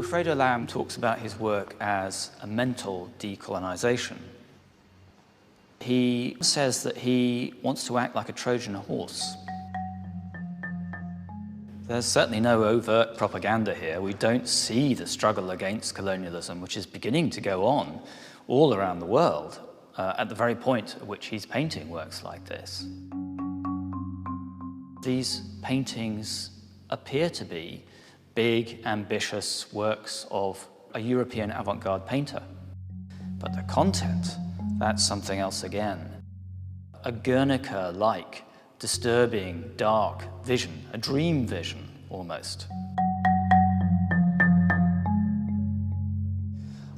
Wifredo Lam talks about his work as a mental decolonization. He says that he wants to act like a Trojan horse. There's certainly no overt propaganda here. We don't see the struggle against colonialism, which is beginning to go on all around the world, at the very point at which he's painting works like this. These paintings appear to be big, ambitious works of a European avant-garde painter. But the content, that's something else again. A Guernica-like, disturbing, dark vision, a dream vision, almost.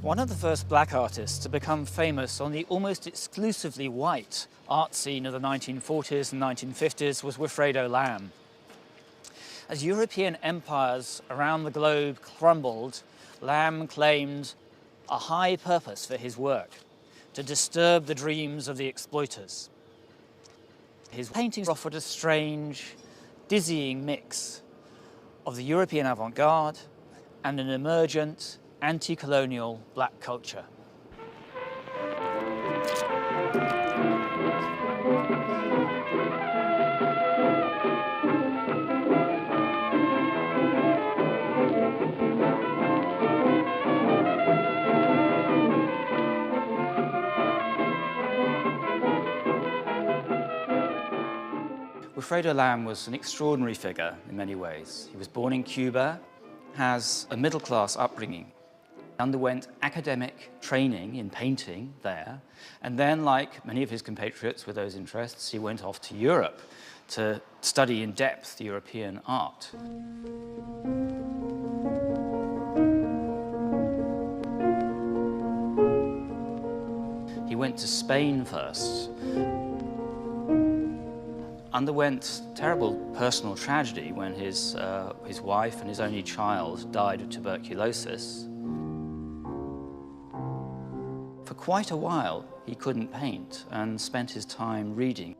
One of the first black artists to become famous on the almost exclusively white art scene of the 1940s and 1950s was Wifredo Lam. As European empires around the globe crumbled, Lam claimed a high purpose for his work, to disturb the dreams of the exploiters. His paintings offered a strange, dizzying mix of the European avant-garde and an emergent, anti-colonial black culture. Wifredo Lam was an extraordinary figure in many ways. He was born in Cuba, has a middle-class upbringing, underwent academic training in painting there, and then, like many of his compatriots with those interests, he went off to Europe to study in depth European art. He went to Spain first, underwent terrible personal tragedy when his wife and his only child died of tuberculosis. For quite a while, he couldn't paint and spent his time reading.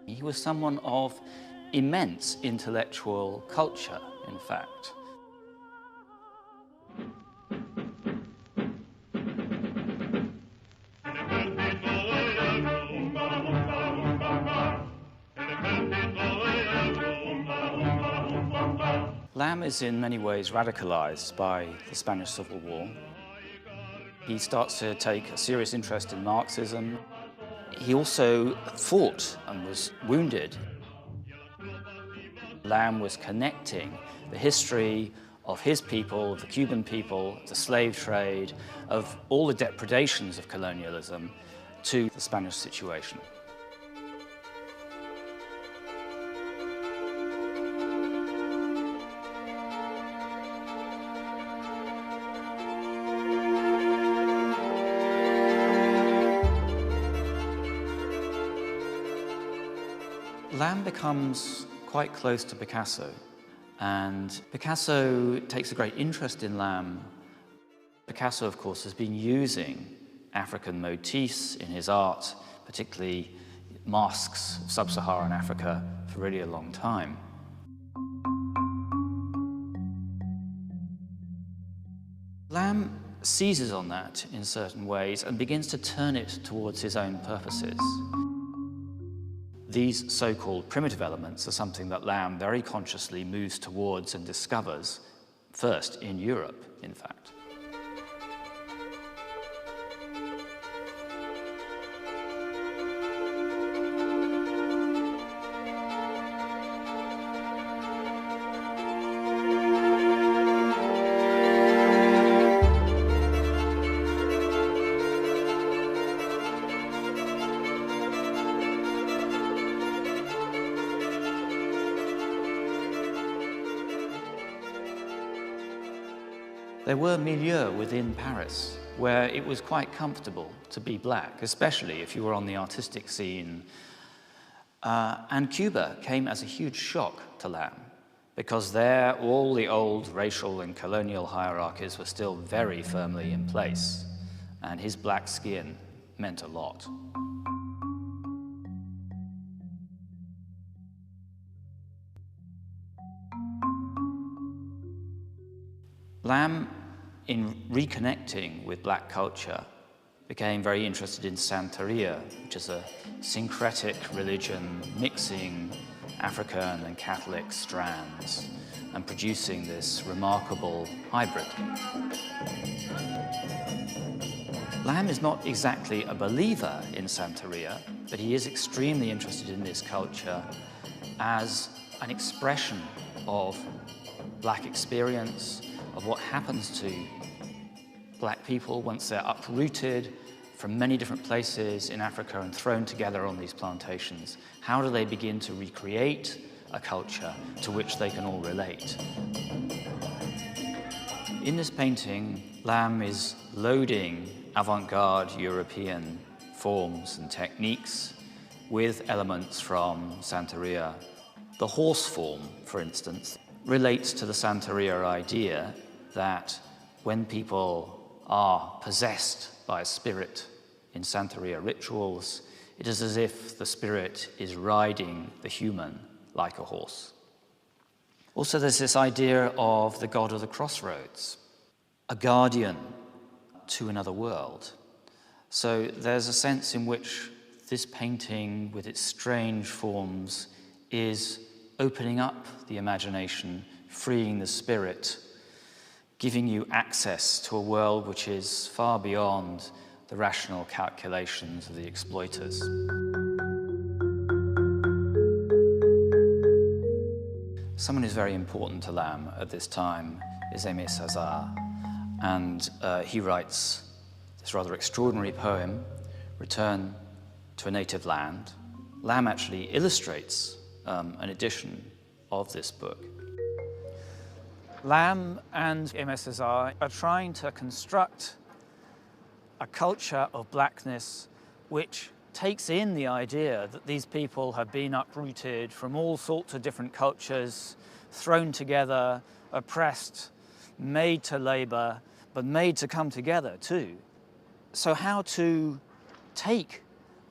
He was someone of immense intellectual culture, in fact. Lam is in many ways radicalized by the Spanish Civil War. He starts to take a serious interest in Marxism. He also fought and was wounded. Lam was connecting the history of his people, the Cuban people, the slave trade, of all the depredations of colonialism to the Spanish situation. Lam becomes quite close to Picasso, and Picasso takes a great interest in Lam. Picasso, of course, has been using African motifs in his art, particularly masks of sub-Saharan Africa, for really a long time. Lam seizes on that in certain ways and begins to turn it towards his own purposes. These so-called primitive elements are something that Lam very consciously moves towards and discovers, first in Europe, in fact. There were milieux within Paris where it was quite comfortable to be black, especially if you were on the artistic scene. And Cuba came as a huge shock to Lam, because there all the old racial and colonial hierarchies were still very firmly in place, and his black skin meant a lot. Lam, in reconnecting with black culture, became very interested in Santeria, which is a syncretic religion mixing African and Catholic strands and producing this remarkable hybrid. Lam is not exactly a believer in Santeria, but he is extremely interested in this culture as an expression of black experience, of what happens to black people once they're uprooted from many different places in Africa and thrown together on these plantations. How do they begin to recreate a culture to which they can all relate? In this painting, Lam is loading avant-garde European forms and techniques with elements from Santeria. The horse form, for instance, relates to the Santeria idea that when people are possessed by a spirit in Santeria rituals, it is as if the spirit is riding the human like a horse. Also, there's this idea of the god of the crossroads, a guardian to another world. So there's a sense in which this painting, with its strange forms, is opening up the imagination, freeing the spirit, giving you access to a world which is far beyond the rational calculations of the exploiters. Someone who's very important to Lam at this time is Aimé Césaire, and he writes this rather extraordinary poem, Return to a Native Land. Lam actually illustrates an edition of this book. Lam and Aimé Césaire are trying to construct a culture of blackness which takes in the idea that these people have been uprooted from all sorts of different cultures, thrown together, oppressed, made to labor, but made to come together too. So how to take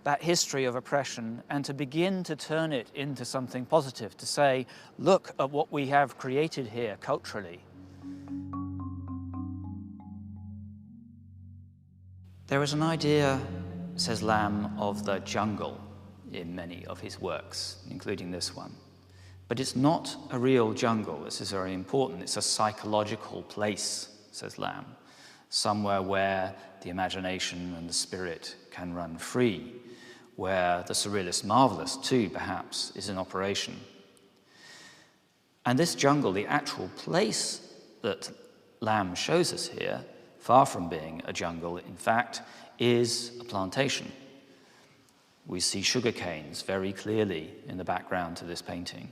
that history of oppression and to begin to turn it into something positive, to say, look at what we have created here culturally. There is an idea, says Lam, of the jungle in many of his works, including this one. But it's not a real jungle. This is very important. It's a psychological place, says Lam, somewhere where the imagination and the spirit can run free, where the surrealist marvelous, too, perhaps, is in operation. And this jungle, the actual place that Lam shows us here, far from being a jungle, in fact, is a plantation. We see sugar canes very clearly in the background to this painting.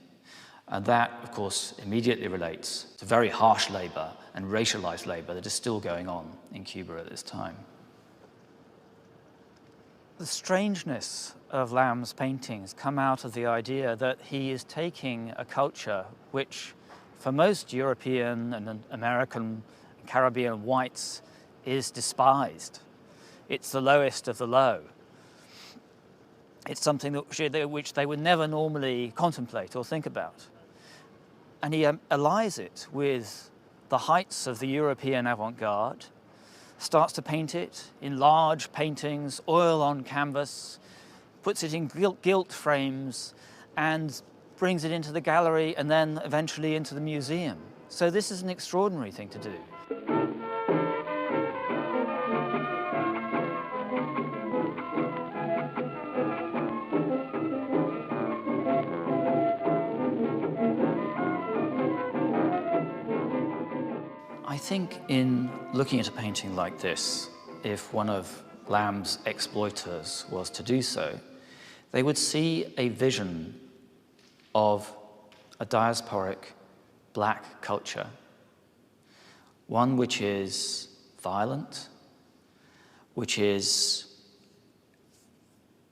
And that, of course, immediately relates to very harsh labor and racialized labor that is still going on in Cuba at this time. The strangeness of Lam's paintings come out of the idea that he is taking a culture which, for most European and American and Caribbean whites, is despised. It's the lowest of the low. It's something which they would never normally contemplate or think about. And he allies it with the heights of the European avant-garde, starts to paint it in large paintings, oil on canvas, puts it in gilt frames, and brings it into the gallery and then eventually into the museum. So this is an extraordinary thing to do. I think in looking at a painting like this, if one of Lam's exploiters was to do so, they would see a vision of a diasporic black culture, one which is violent, which is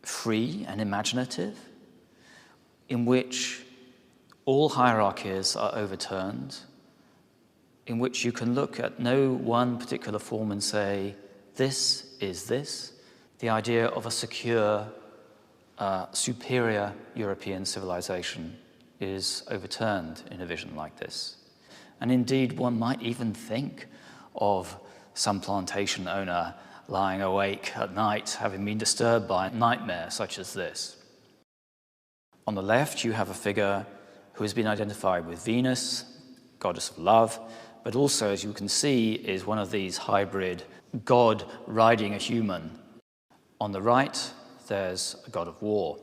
free and imaginative, in which all hierarchies are overturned, in which you can look at no one particular form and say, this is this. The idea of a secure, superior European civilization is overturned in a vision like this. And indeed, one might even think of some plantation owner lying awake at night, having been disturbed by a nightmare such as this. On the left, you have a figure who has been identified with Venus, goddess of love, but also, as you can see, is one of these hybrid god riding a human. On the right, there's a god of war,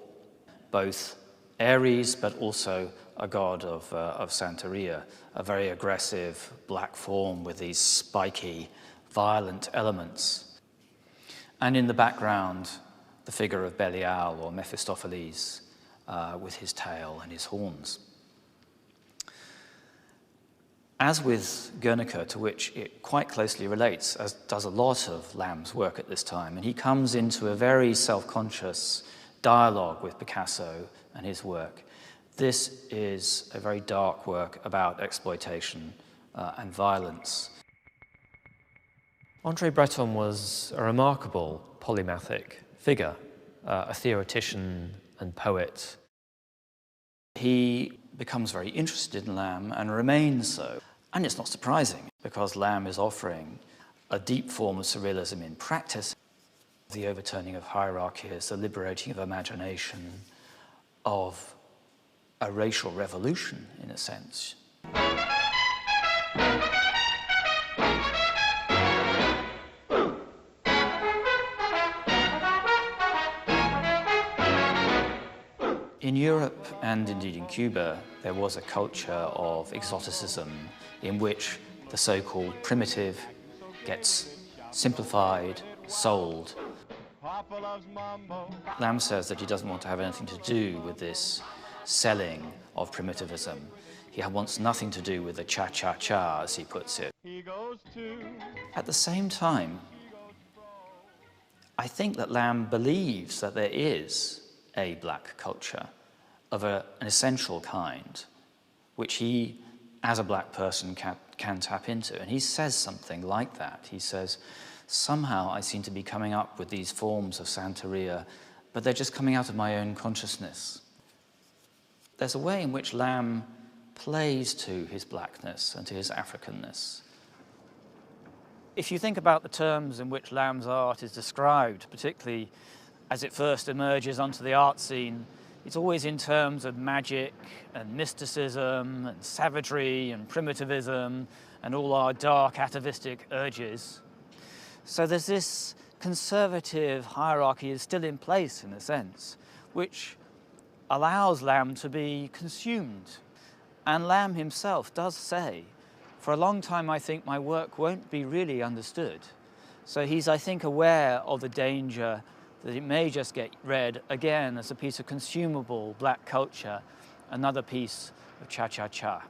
both Ares, but also a god of Santeria, a very aggressive black form with these spiky, violent elements. And in the background, the figure of Belial or Mephistopheles with his tail and his horns. As with Guernica, to which it quite closely relates, as does a lot of Lam's work at this time, and he comes into a very self-conscious dialogue with Picasso and his work. This is a very dark work about exploitation and violence. André Breton was a remarkable polymathic figure, a theoretician and poet. He becomes very interested in Lam and remains so. And it's not surprising, because Lam is offering a deep form of surrealism in practice. The overturning of hierarchies, the liberating of imagination, of a racial revolution, in a sense. In Europe, and indeed in Cuba, there was a culture of exoticism in which the so-called primitive gets simplified, sold. Lam says that he doesn't want to have anything to do with this selling of primitivism. He wants nothing to do with the cha-cha-cha, as he puts it. At the same time, I think that Lam believes that there is a black culture of an essential kind, which he, as a black person, can tap into. And he says something like that. He says, somehow I seem to be coming up with these forms of Santeria, but they're just coming out of my own consciousness. There's a way in which Lam plays to his blackness and to his Africanness. If you think about the terms in which Lam's art is described, particularly as it first emerges onto the art scene, it's always in terms of magic and mysticism and savagery and primitivism and all our dark atavistic urges. So there's this conservative hierarchy is still in place, in a sense, which allows Lam to be consumed. And Lam himself does say, for a long time I think my work won't be really understood. So he's, I think, aware of the danger that it may just get read again as a piece of consumable black culture, another piece of cha-cha-cha.